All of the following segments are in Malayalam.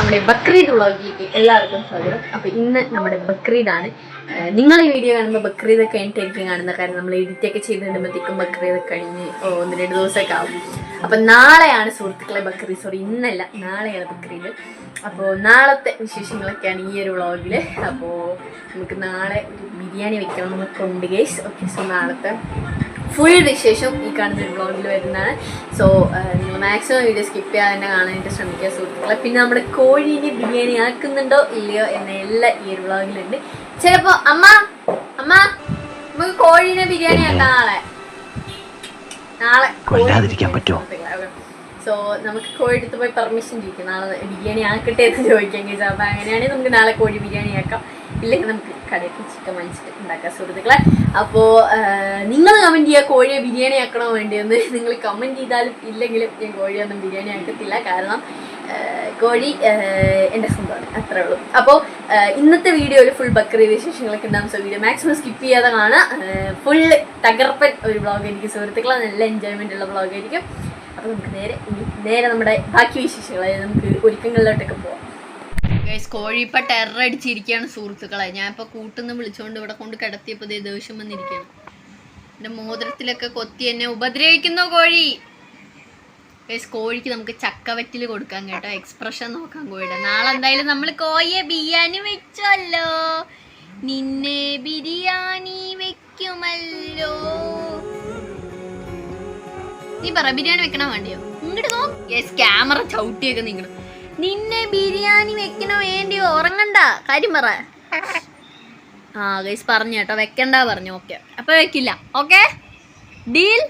നമ്മുടെ ബക്രീദ് വ്ളോഗിലേക്ക് എല്ലാവർക്കും സ്വാഗതം. അപ്പോൾ ഇന്ന് നമ്മുടെ ബക്രീദാണ്. നിങ്ങൾ ഈ വീഡിയോ കാണുമ്പോൾ ബക്രീദ് കഴിഞ്ഞിട്ടായിരിക്കും കാണുന്ന, കാരണം നമ്മൾ എഡിറ്റൊക്കെ ചെയ്ത് കഴിയുമ്പോഴത്തേക്കും ബക്രീദ് കഴിഞ്ഞ് 1-2 ദിവസമൊക്കെ ആവും. അപ്പം നാളെയാണ് സുഹൃത്തുക്കളെ ബക്രീദ്, സോറി ഇന്നല്ല, നാളെയാണ് ബക്രീദ്. അപ്പോൾ നാളത്തെ വിശേഷങ്ങളൊക്കെയാണ് ഈ ഒരു വ്ളോഗിൽ. അപ്പോൾ നമുക്ക് നാളെ ബിരിയാണി വെക്കണം നമുക്കുണ്ട് ഗൈസ്. ഓക്കെ, സോ നാളത്തെ ഫുൾ വിശേഷം ഈ കാണുന്ന ഒരു വ്ളോഗിൽ വരുന്നതാണ്. സോ നിങ്ങൾ മാക്സിമം വീഡിയോ സ്കിപ്പ് ചെയ്യാതെ തന്നെ കാണാനായിട്ട് ശ്രമിക്കുക സുഹൃത്തുക്കളെ. പിന്നെ നമ്മുടെ കോഴീനെ ബിരിയാണി ആക്കുന്നുണ്ടോ ഇല്ലയോ എന്ന എല്ലാ ഈ ഒരു വ്ളോഗിലുണ്ട്. ചിലപ്പോൾ അമ്മ നമുക്ക് കോഴീനെ ബിരിയാണി ആക്കാം നാളെ കൊല്ലാതിരിക്കാൻ പറ്റുമോ? സോ നമുക്ക് കോഴി എടുത്ത് പോയി പെർമിഷൻ ചോദിക്കും, നാളെ ബിരിയാണി ആക്കട്ടെ എന്ന് ചോദിക്കാം. അപ്പോൾ അങ്ങനെയാണെങ്കിൽ നമുക്ക് നാളെ കോഴി ബിരിയാണി ആക്കാം, ഇല്ലെങ്കിൽ നമുക്ക് കടയിൽ ചിക്കൻ വാങ്ങിച്ചിട്ട് ഉണ്ടാക്കാം സുഹൃത്തുക്കളെ. അപ്പോൾ നിങ്ങൾ കമൻറ്റ് ചെയ്യുക കോഴിയെ ബിരിയാണി ആക്കണോ വേണ്ടിയെന്ന്. നിങ്ങൾ കമൻറ്റ് ചെയ്താലും ഇല്ലെങ്കിലും ഞാൻ കോഴിയൊന്നും ബിരിയാണി ആക്കത്തില്ല, കാരണം കോഴി എൻ്റെ സ്വന്തമാണ്, അത്രേ ഉള്ളൂ. അപ്പോൾ ഇന്നത്തെ വീഡിയോയിൽ ഫുൾ ബക്രീദ് വിശേഷങ്ങളൊക്കെ ഉണ്ടാകും. സോ വീഡിയോ മാക്സിമം സ്കിപ്പ് ചെയ്യാതെ കാണാം. ഫുള്ള് തകർപ്പൻ ഒരു വ്ളോഗായിരിക്കും സുഹൃത്തുക്കളെ, നല്ല എൻജോയ്മെൻ്റ് ഉള്ള വ്ളോഗായിരിക്കും. അപ്പോൾ നമുക്ക് നേരെ നമ്മുടെ ബാക്കി വിശേഷങ്ങൾ, അതായത് നമുക്ക് ഒരുക്കങ്ങളിലോട്ടൊക്കെ പോവാം. കോഴി ഇപ്പം ടെറർ അടിച്ചിരിക്കുകയാണ് സുഹൃത്തുക്കളെ. ഞാൻ ഇപ്പോൾ കൂട്ടുന്ന വിളിച്ചുകൊണ്ട് ഇവിടെ കൊണ്ട് കിടത്തിയപ്പോൾ ദേഷ്യം വന്നിരിക്കുകയാണ്. എൻ്റെ മോതിരത്തിലൊക്കെ കൊത്തി എന്നെ ഉപദ്രവിക്കുന്നു കോഴി. കോഴിക്ക് നമുക്ക് ചക്കവറ്റിൽ കൊടുക്കാം കേട്ടോ, എക്സ്പ്രഷൻ നോക്കാം കോഴിയുടെ. നാളെ എന്തായാലും നമ്മൾ കോഴിയെ ബിരിയാണി വെച്ചല്ലോ, നിന്നെ ബിരിയാണി വെക്കുമല്ലോ. നീ പറ ബിരിയാണി വെക്കണോ വേണ്ടിയോ? ഇങ്ങോട്ട് നോക്ക്, ക്യാമറ ചവിട്ടിയൊക്കെ നിങ്ങൾ. നിന്നെ ബിരിയാണി വെക്കണോ വേണ്ടിയോ? ഉറങ്ങണ്ട, കാര്യം പറ. ഗൈസ് പറഞ്ഞു കേട്ടോ, വെക്കണ്ട പറഞ്ഞു. ഓക്കെ, അപ്പൊ വെക്കില്ല. ഓക്കെ, ഡീൽ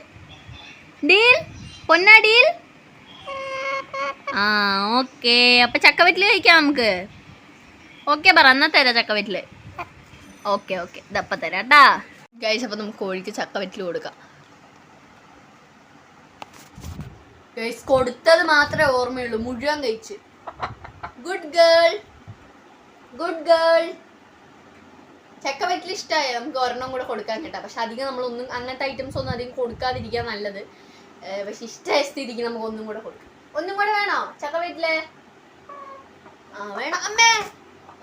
ഡീൽ പൊന്നാ ഡീൽ. ഓക്കെ, അപ്പൊ ചക്കവറ്റില് കഴിക്കാം നമുക്ക്. ഓക്കെ പറ, എന്നാ തരാം ചക്കവറ്റില്. ഓക്കെ ഓക്കെ, ഇതപ്പ തരാം കേട്ടാ ഗൈസ്. അപ്പൊ നമുക്ക് കോഴിക്ക് ചക്കവറ്റില് കൊടുക്കാം ഗൈസ്. കൊടുത്തത് മാത്രമേ ഓർമ്മയുള്ളൂ, മുഴുവൻ കഴിച്ച്. Good girl, good girl. ചക്കവറ്റിൽ ഇഷ്ടമായ നമുക്ക് ഒരെണ്ണം കൂടെ കൊടുക്കാൻ കേട്ടോ. പക്ഷെ അധികം നമ്മളൊന്നും അങ്ങനത്തെ ഐറ്റംസ് ഒന്നും അധികം കൊടുക്കാതിരിക്കാൻ നല്ലത്. പക്ഷെ ഇഷ്ടമായ സ്ഥിതിക്ക് നമുക്ക് ഒന്നും കൂടെ കൊടുക്കാം. ഒന്നും കൂടെ വേണോ ചക്കവറ്റില്? വേണം അമ്മേ.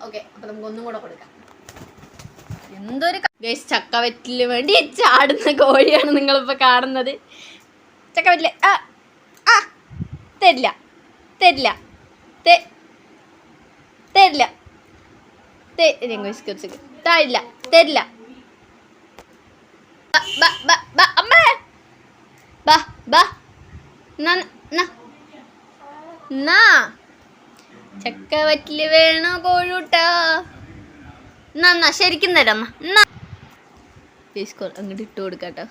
ഓക്കെ, അപ്പൊ നമുക്ക് ഒന്നും കൂടെ കൊടുക്കാം. എന്തൊരു ഗൈസ്, ചക്കവറ്റില് വേണ്ടി ചാടുന്ന കോഴിയാണ് നിങ്ങളിപ്പോ കാണുന്നത്. ചക്കവറ്റില് തരില്ല തരില്ല തരില്ല തരില്ല തരില്ല. അമ്മേ ബാ ബാ, ചക്കവറ്റില് വേണോ കോഴൂട്ടാ? എന്നാ ശരിക്കും തരാം. അങ്ങോട്ട് ഇട്ട് കൊടുക്കാട്ടോ.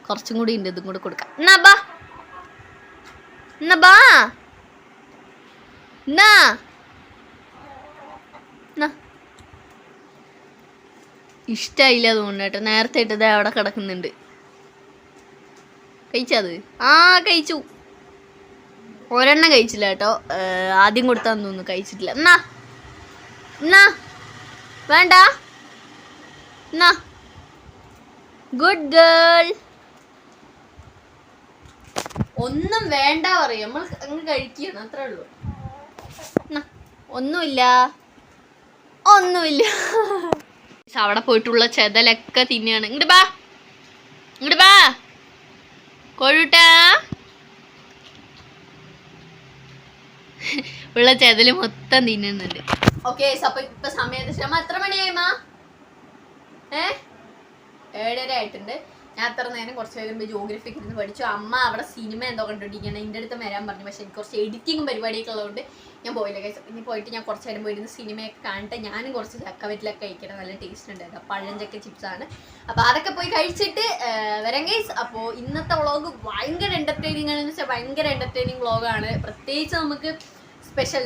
കുറച്ചും കൂടി ഉണ്ട്, ഇതും കൂടെ കൊടുക്കാം. എന്നാ ബാ, എന്നാ ബാ, എന്നാ ഇഷ്ടായില്ല തോന്നുന്നു കേട്ടോ. നേരത്തെ ഇട്ടത് അവിടെ കിടക്കുന്നുണ്ട്. കഴിച്ചത്? കഴിച്ചു. ഒരെണ്ണം കഴിച്ചില്ല കേട്ടോ, ആദ്യം കൊടുത്താന്ന് തോന്നുന്നു, കഴിച്ചിട്ടില്ല. എന്നാ വേണ്ട, എന്നാ ഗുഡ് ഗേൾ. ഒന്നും വേണ്ട പറയും, നമ്മൾ അങ്ങ് കഴിക്കണം, അത്രേ ഉള്ളൂ. ഒന്നുമില്ല. അവിടെ പോയിട്ടുള്ള ചെതലൊക്കെ തിന്നെയാണ്. ഇങ്ങോട്ട് ബാ, ഇങ്ങോട്ട് ബാ കോഴൂട്ടാ. ഉള്ള ചെതല് മൊത്തം തിന്നുന്നുണ്ട്. ഓക്കെ, അപ്പൊ ഇപ്പൊ സമയത്ത് എത്ര മണിയായിമാ? 7:30 ആയിട്ടുണ്ട്. ഞാൻ അത്ര നേരം കുറച്ച് നേരം ജോഗ്രഫിക്ക് ഇരുന്ന് പഠിച്ചു. അമ്മ അവിടെ സിനിമ എന്തോ കണ്ടുപിടിക്കണം, എൻ്റെ അടുത്ത് വരാൻ പറഞ്ഞു. പക്ഷെ എനിക്ക് കുറച്ച് എഡിറ്റിങ്ങും പരിപാടിയൊക്കെ ഉള്ളതുകൊണ്ട് ഞാൻ പോയില്ല ഗൈസ്. ഇനി പോയിട്ട് ഞാൻ കുറച്ച് നേരം പോയിരുന്ന് സിനിമയൊക്കെ കാണട്ടെ. ഞാനും കുറച്ച് ചക്കവറ്റിലൊക്കെ കഴിക്കണം, നല്ല ടേസ്റ്റ് ഉണ്ടായിരുന്നു. പഴഞ്ചക്ക ചിപ്സാണ്. അപ്പോൾ അതൊക്കെ പോയി കഴിച്ചിട്ട് വരാം ഗൈസ്. അപ്പോൾ ഇന്നത്തെ വ്ളോഗ് ഭയങ്കര എൻ്റർടൈനിങ് ആണെന്ന് വെച്ചാൽ ഭയങ്കര എൻ്റർടൈനിങ് വ്ളോഗാണ്. പ്രത്യേകിച്ച് നമുക്ക്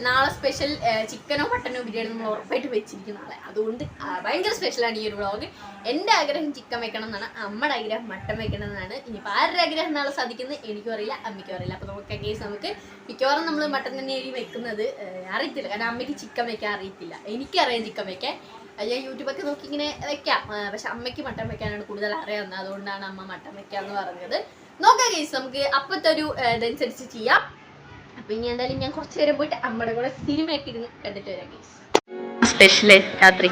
നാളെ സ്പെഷ്യൽ ചിക്കനോ മട്ടനോ ബിരിയാണി നമ്മൾ ഉറപ്പായിട്ട് വെച്ചിരിക്കും നാളെ. അതുകൊണ്ട് ഭയങ്കര സ്പെഷ്യലാണ് ഈ ഒരു വ്ളോഗ്. എൻ്റെ ആഗ്രഹം ചിക്കൻ വെക്കണം എന്നാണ്, അമ്മയുടെ ആഗ്രഹം മട്ടൻ വെക്കണം എന്നാണ്. ഇനിയിപ്പോൾ ആരുടെ ആഗ്രഹം നാളെ സാധിക്കുന്നത് എനിക്കും അറിയില്ല, അമ്മയ്ക്കും അറിയില്ല. അപ്പോൾ നമുക്ക് മിക്കവാറും നമ്മൾ മട്ടൻ തന്നെയായിരിക്കും വെക്കുന്നത്. അറിയത്തില്ല, കാരണം അമ്മയ്ക്ക് ചിക്കൻ വെക്കാൻ അറിയത്തില്ല. എനിക്കറിയാം ചിക്കൻ വെക്കാൻ, ഞാൻ യൂട്യൂബൊക്കെ നോക്കി ഇങ്ങനെ വെക്കാം. പക്ഷെ അമ്മയ്ക്ക് മട്ടൻ വെക്കാനാണ് കൂടുതൽ അറിയാവുന്നത്, അതുകൊണ്ടാണ് അമ്മ മട്ടൻ വെക്കാമെന്ന് പറഞ്ഞത്. നോക്കാം ഗൈസ്, നമുക്ക് അപ്പത്തെ ഒരു ഇതനുസരിച്ച് ചെയ്യാം. അപ്പൊ ഇനി എന്തായാലും ഞാൻ കുറച്ച് നേരം പോയിട്ട് അമ്മയുടെ കൂടെ സിനിമയൊക്കെ ഇരുന്ന് കണ്ടിട്ട് വരാം. സ്പെഷ്യല് രാത്രി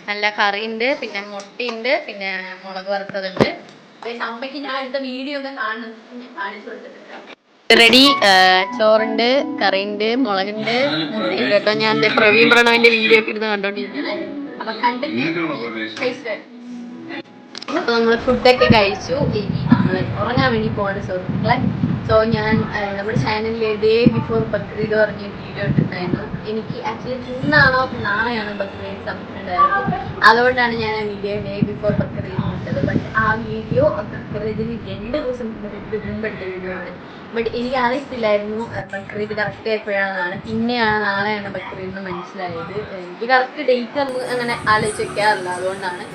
നല്ല കറിയുണ്ട്, പിന്നെ മുട്ടയുണ്ട്, പിന്നെ മുളക് വറുത്തതുണ്ട്. അമ്മയ്ക്ക് ഞാൻ എടുത്ത വീഡിയോ ഒക്കെ കാണിച്ചു കൊടുത്തിട്ടുണ്ട്. റെഡി, ചോറുണ്ട്, കറിയുണ്ട്, മുളകുണ്ട്, മുട്ടയുണ്ട് കേട്ടോ. ഞാൻ പ്രവീൺ പ്രണവിന്റെ വീഡിയോ ഒക്കെ ഇരുന്ന് കണ്ടോണ്ടിരിക്കുന്നത്. അപ്പൊ കണ്ടിട്ട് അപ്പൊ നമ്മള് ഫുഡൊക്കെ കഴിച്ചു. ഇനി നമ്മള് ഉറങ്ങാൻ വേണ്ടി പോവാണ് സുഹൃത്തുക്കളെ. സോ ഞാൻ നമ്മുടെ ചാനലിൽ ഡേ ബിഫോർ ബക്രീദ് പറഞ്ഞ വീഡിയോ ഇട്ടിട്ടുണ്ടായിരുന്നു. എനിക്ക് ആക്ച്വലി ഇന്നാണോ നാളെയാണോ ബക്രീദ് സമയത്തുണ്ടായിരുന്നു. അതുകൊണ്ടാണ് ഞാൻ ആ വീഡിയോ ഡേ ബിഫോർ ബക്രീദ് ഇട്ടത്. ബട്ട് ആ വീഡിയോ ബക്രീദിന് 2 ദിവസം മുമ്പ് എടുത്ത വീഡിയോ ആണ്. ബട്ട് എനിക്ക് അറിയത്തില്ലായിരുന്നു ബക്രീദ് കറക്റ്റ് എപ്പോഴാണെന്നാണ്. പിന്നെയാണ് നാളെയാണ് ബക്രീദ് എന്ന് മനസ്സിലായത്. എനിക്ക് കറക്റ്റ് ഡേറ്റ് അങ്ങനെ ആലോചിച്ച് വെക്കാറില്ല, അതുകൊണ്ടാണ്.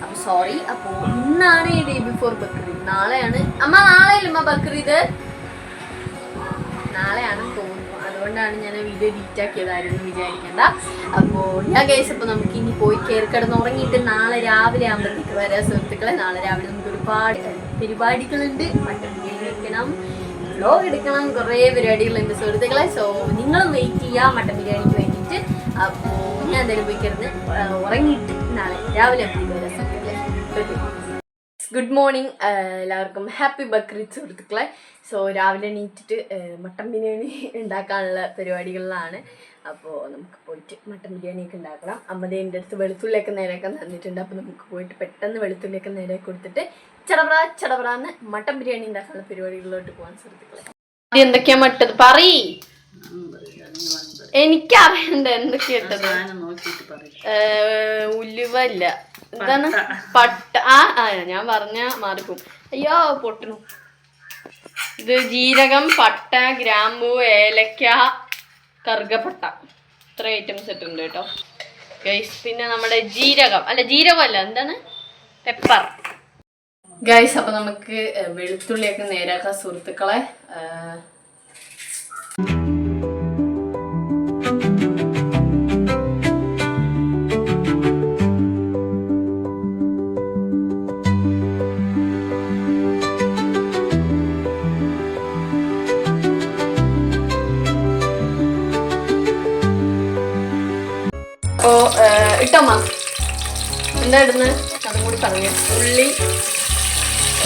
അപ്പൊ സോറി. അപ്പൊ ഇന്നാണ് ഈ ഡേ ബിഫോർ ബക്രീദ്. നാളെയാണ് അമ്മ, നാളെയല്ലമ്മ ബക്രീദ്, നാളെയാണെന്ന് തോന്നുന്നു. അതുകൊണ്ടാണ് ഞാൻ വീഡിയോ ഡിലീറ്റ് ആക്കിയതായിരുന്നു, വിചാരിക്കേണ്ട. അപ്പോൾ ഞാൻ ഗൈസ്, അപ്പോൾ നമുക്ക് ഇനി പോയി കയറി കിടന്ന് ഉറങ്ങിയിട്ട് നാളെ രാവിലെ ആകുമ്പോഴത്തേക്ക് വരാം സുഹൃത്തുക്കളെ. നാളെ രാവിലെ നമുക്ക് ഒരുപാട് പരിപാടികളുണ്ട്. മട്ടൻ ബിരിയാണി വെക്കണം, വ്ലോഗ് എടുക്കണം, കുറേ പരിപാടികളുണ്ട് സുഹൃത്തുക്കളെ. സോ നിങ്ങളും വെയിറ്റ് ചെയ്യുക മട്ടൻ ബിരിയാണിക്ക് വേണ്ടിയിട്ട്. അപ്പോൾ ഞാൻ എന്തായാലും പോയി കിടന്ന് ഉറങ്ങിയിട്ട് നാളെ രാവിലെ വരാം സുഹൃത്തുക്കളെ. ഗുഡ് മോർണിംഗ് എല്ലാവർക്കും. ഹാപ്പി ബക്രീദ് സുഹൃത്തുക്കളെ. സോ രാവിലെ എണീറ്റിട്ട് മട്ടൻ ബിരിയാണി ഉണ്ടാക്കാനുള്ള പരിപാടികളിലാണ്. അപ്പോൾ നമുക്ക് പോയിട്ട് മട്ടൻ ബിരിയാണിയൊക്കെ ഉണ്ടാക്കണം. അമ്മതേ എൻ്റെ അടുത്ത് വെളുത്തുള്ളിയൊക്കെ നേരെയൊക്കെ തന്നിട്ടുണ്ട്. അപ്പോൾ നമുക്ക് പോയിട്ട് പെട്ടെന്ന് വെളുത്തുള്ളിയൊക്കെ നേരെ കൊടുത്തിട്ട് ചടപറാന്ന് മട്ടൻ ബിരിയാണി ഉണ്ടാക്കാനുള്ള പരിപാടികളിലോട്ട് പോകാൻ സുഹൃത്തുക്കളെ. എന്തൊക്കെയാ മട്ടത് പറയ്, എനിക്കറിയണ്ട എന്തൊക്കെയാ ഇട്ടത്. ഉലുവ ഇല്ല, എന്താണ് പട്ട. ഞാൻ പറഞ്ഞ മാറിപ്പോവും. അയ്യോ പൊട്ടണു. ഇത് ജീരകം, പട്ട, ഗ്രാമ്പു, ഏലക്ക, കറുകപ്പട്ട, ഇത്ര ഐറ്റംസ് ഇട്ടുണ്ട് കേട്ടോ ഗൈസ്. പിന്നെ നമ്മുടെ ജീരകമല്ല, എന്താണ് പെപ്പർ ഗൈസ്. അപ്പൊ നമുക്ക് വെളുത്തുള്ളിയൊക്കെ നേരാക്കാം സുഹൃത്തുക്കളെ. ഇട്ടമ്മ എന്താ ഇടുന്നത് അതും കൂടി പറഞ്ഞു. ഉള്ളി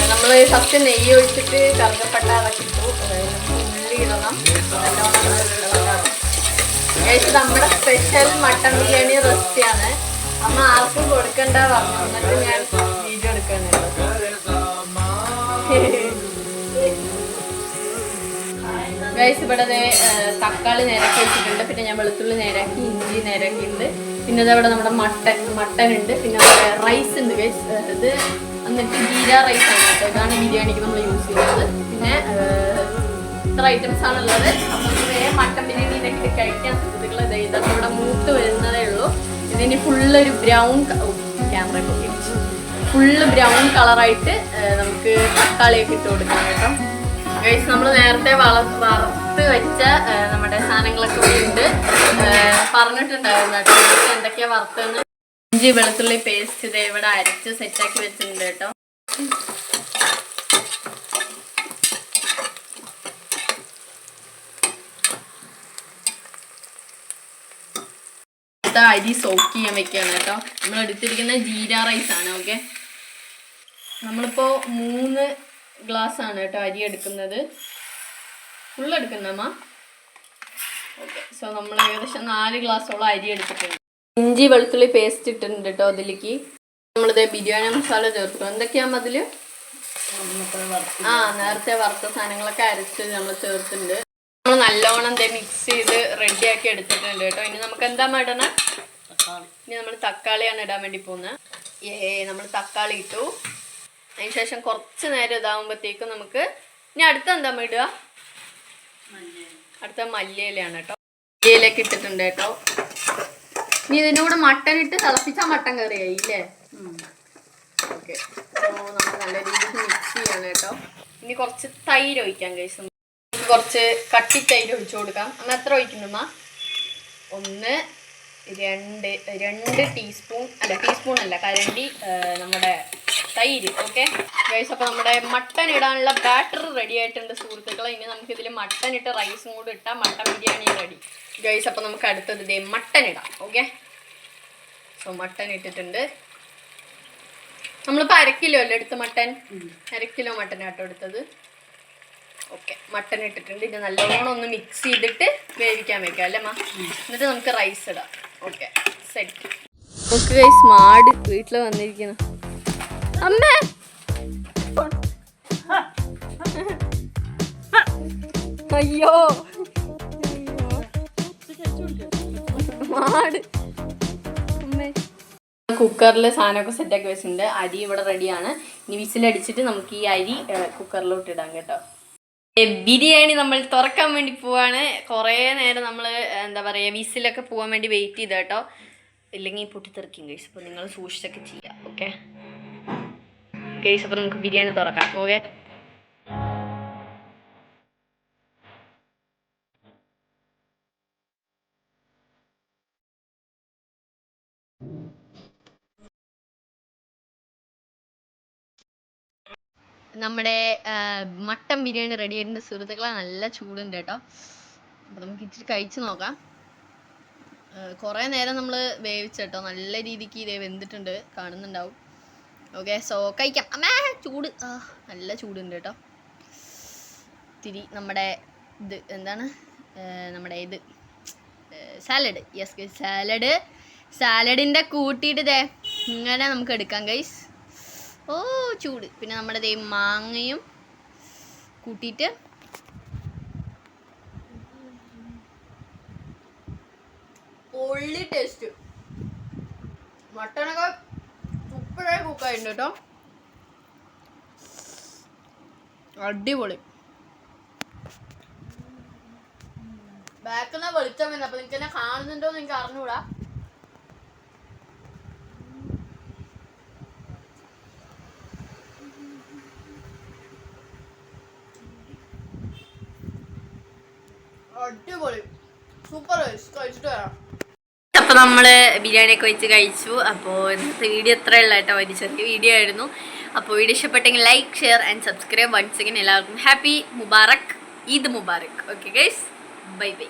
നമ്മൾ ഫസ്റ്റ് നെയ്യ് ഒഴിച്ചിട്ട് കറുകപ്പട്ട അതൊക്കെ ഇട്ടു. ഉള്ളി ഇടണം നല്ലോണം. നമ്മുടെ സ്പെഷ്യൽ മട്ടൻ ബിരിയാണി റെസിപ്പിയാണ്. അമ്മ ആർക്കും കൊടുക്കണ്ട പറഞ്ഞു, എന്നിട്ട് ഞാൻ വീഡിയോ എടുക്കാനുണ്ട്. ഗൈസ് ഇവിടെ തക്കാളി നേരാക്കി വെച്ചിട്ടുണ്ട്. പിന്നെ ഞാൻ വെളുത്തുള്ളി നേരാക്കി, ഇഞ്ചി നേരാക്കിയിട്ടുണ്ട്. പിന്നെ അതവിടെ നമ്മുടെ മട്ടൻ ഉണ്ട്. പിന്നെ അവിടെ റൈസ് ഉണ്ട് ഗൈസ്. ഇത് എന്നിട്ട് ജീര റൈസ് ആണ് കേട്ടോ. ഇതാണ് ബിരിയാണിക്ക് നമ്മൾ യൂസ് ചെയ്യുന്നത്. പിന്നെ ഇത്ര ഐറ്റംസ് ആണുള്ളത്. അപ്പം മട്ടൻ ബിരിയാണി ഇതൊക്കെ കഴിക്കാൻ സുഹൃത്തുക്കളെ. ഇതൊക്കെ ഇവിടെ മൂത്ത് വരുന്നതേ ഉള്ളൂ. ഇതിന് ഫുള്ളൊരു ബ്രൗൺ ക്യാമറ ഫുള്ള് ബ്രൗൺ കളറായിട്ട് നമുക്ക് തക്കാളിയൊക്കെ ഇട്ട് കൊടുക്കാം കേട്ടോ ഗൈസ്. നമ്മൾ നേരത്തെ വറുത്ത് വെച്ച നമ്മുടെ സാധനങ്ങളൊക്കെ ഉണ്ട്, പറഞ്ഞിട്ടുണ്ടായിരുന്നു കേട്ടോ എന്തൊക്കെയാ വറുത്തെന്ന്. ഇഞ്ചി വെളുത്തുള്ളി പേസ്റ്റ് ഇത് ഇവിടെ അരച്ച് സെറ്റാക്കി വെച്ചിട്ടുണ്ട് കേട്ടോ. അരി സോക്ക് ചെയ്യാൻ വെക്കുകയാണ് കേട്ടോ. നമ്മൾ എടുത്തിരിക്കുന്ന ജീര റൈസ് ആണ്. ഓക്കെ, നമ്മളിപ്പോ 3 ഗ്ലാസ് ആണ് കേട്ടോ അരി എടുക്കുന്നത്. ഫുൾ എടുക്കുന്നമ്മ. ഓക്കെ, സോ നമ്മൾ ഏകദേശം 4 ഗ്ലാസോളം അരി എടുത്തിട്ടുണ്ട്. ഇഞ്ചി വെളുത്തുള്ളി പേസ്റ്റ് ഇട്ടിട്ടുണ്ട് കേട്ടോ അതിലേക്ക്. നമ്മളിത് ബിരിയാണി മസാല ചേർത്തു. എന്തൊക്കെയാകുമ്പോൾ അതിൽ നേരത്തെ വറുത്ത സാധനങ്ങളൊക്കെ അരച്ച് നമ്മൾ ചേർത്തിട്ടുണ്ട്. നമ്മൾ നല്ലോണം മിക്സ് ചെയ്ത് റെഡിയാക്കി എടുത്തിട്ടുണ്ട് കേട്ടോ. ഇനി നമുക്ക് എന്താ ഇടണം? ഇനി നമ്മൾ തക്കാളിയാണ് ഇടാൻ വേണ്ടി പോകുന്നത്. നമ്മൾ തക്കാളി ഇട്ടു. അതിന് ശേഷം കുറച്ച് നേരം ഇതാകുമ്പോഴത്തേക്കും നമുക്ക് ഇനി അടുത്ത എന്താ ഇടുക? അടുത്ത മല്ലിയിലയാണ് കേട്ടോ. മല്ലിയിലേക്ക് ഇട്ടിട്ടുണ്ട് കേട്ടോ. ഇനി ഇതിൻ്റെ കൂടെ മട്ടൻ ഇട്ട് തിളപ്പിച്ചാൽ മട്ടൻ കറിയായി ഇല്ലേ? ഓക്കെ, നമ്മൾ നല്ല രീതിയിൽ മിക്സ് ചെയ്യണം കേട്ടോ. ഇനി കുറച്ച് തൈര് ഒഴിക്കാം ഗൈസ്. കുറച്ച് കട്ടി തൈര് ഒഴിച്ചു കൊടുക്കാം. അമ്മ എത്ര ഒഴിക്കുന്നുമ്മ? 1 2 ടീസ്പൂൺ അല്ല, ടീസ്പൂൺ അല്ല, കരണ്ടി നമ്മുടെ തൈര്. ഓക്കെ ഗൈസ്, അപ്പോൾ നമ്മുടെ മട്ടൻ ഇടാനുള്ള ബാറ്റർ റെഡി ആയിട്ടുണ്ട് സുഹൃത്തുക്കളെ. ഇനി നമുക്കിതിൽ മട്ടൻ ഇട്ട് റൈസും കൂടി ഇട്ടാൽ മട്ടൻ ബിരിയാണി റെഡി ഗൈസ്. അപ്പോൾ നമുക്ക് അടുത്തത് ഇതേ മട്ടൻ ഇടാം. ഓക്കെ, സോ മട്ടൻ ഇട്ടിട്ടുണ്ട്. നമ്മളിപ്പോൾ 1/2 കിലോ അല്ലേ എടുത്ത് മട്ടൻ, 1/2 കിലോ മട്ടൻ ആട്ടോ എടുത്തത്. ഓക്കെ, മട്ടൻ ഇട്ടിട്ടുണ്ട്. ഇത് നല്ലോണം ഒന്ന് മിക്സ് ചെയ്തിട്ട് വേവിക്കാൻ വെക്കാം അല്ലേ മാ? എന്നിട്ട് നമുക്ക് റൈസ് ഇടാം. Okay set. ഓക്കെ ഗൈസ്, മാട് വീട്ടിൽ വന്നിരിക്കുന്നു. അമ്മേ അയ്യോ മാട്. അമ്മേ കുക്കറിൽ സാധനമൊക്കെ സെറ്റാക്കി വെച്ചിട്ടുണ്ട്. അരി ഇവിടെ റെഡിയാണ്. ഇനി വിസിലടിച്ചിട്ട് നമുക്ക് ഈ അരി കുക്കറിലോട്ട് ഇടാം കേട്ടോ. ബിരിയാണി നമ്മൾ തുറക്കാൻ വേണ്ടി പോവാണ്. കുറേ നേരം നമ്മൾ എന്താ പറയുക വിസിലൊക്കെ പോകാൻ വേണ്ടി വെയിറ്റ് ചെയ്ത കേട്ടോ. ഇല്ലെങ്കിൽ പൊട്ടിത്തെറിക്കും ഗൈസ്. അപ്പോൾ നിങ്ങൾ സൂക്ഷിച്ചൊക്കെ ചെയ്യാം. ഓക്കെ ഗൈസ്, അപ്പോൾ നമുക്ക് ബിരിയാണി തുറക്കാം. ഓക്കെ, നമ്മുടെ മട്ടൻ ബിരിയാണി റെഡി ആയിട്ടുണ്ട് സുഹൃത്തുക്കളെ. നല്ല ചൂടുണ്ട് കേട്ടോ. അപ്പോൾ നമുക്ക് ഇച്ചിരി കഴിച്ച് നോക്കാം. കുറേ നേരം നമ്മൾ വേവിച്ചേട്ടോ. നല്ല രീതിക്ക് ഇതേ വെന്തിട്ടുണ്ട്, കാണുന്നുണ്ടാവും. ഓക്കെ, സോ കഴിക്കാം. അമ്മേ ചൂട്, നല്ല ചൂടുണ്ട് കേട്ടോ. ഇത്തിരി നമ്മുടെ ഇത് എന്താണ് നമ്മുടെ ഇത് സാലഡ്. യെസ് ഗൈസ്, സാലഡിൻ്റെ കൂട്ടിയിട്ട് ഇതേ ഇങ്ങനെ നമുക്ക് എടുക്കാം ഗൈസ്. ഓ ചൂട്. പിന്നെ നമ്മുടെ ദേ മാങ്ങയും കൂട്ടിയിട്ട് പൊള്ളി ടേസ്റ്റ്. മട്ടനൊക്കെ സൂപ്പറായി കുക്കായിട്ടുണ്ട് കേട്ടോ. അടിപൊളി. ബാക്കിൽ നിന്ന് വെളിച്ചം വരുന്നത്. അപ്പൊ നിങ്ങൾക്ക് എന്നെ കാണുന്നുണ്ടോ എന്ന് എനിക്ക് അറിഞ്ഞൂടാ. അടിപൊളി, സൂപ്പർ. കഴിച്ചിട്ട് വരാം. അപ്പോൾ നമ്മൾ ബിരിയാണിയൊക്കെ വെച്ച് കഴിച്ചു. അപ്പോൾ ഇന്നത്തെ വീഡിയോ ഇത്രയുള്ള കേട്ടോ. ഒരു ചെറിയ വീഡിയോ ആയിരുന്നു. അപ്പോൾ വീഡിയോ ഇഷ്ടപ്പെട്ടെങ്കിൽ like, share and subscribe. Once again എല്ലാവർക്കും ഹാപ്പി മുബാറക്, ഈദ് മുബാറക്. Okay guys, bye by.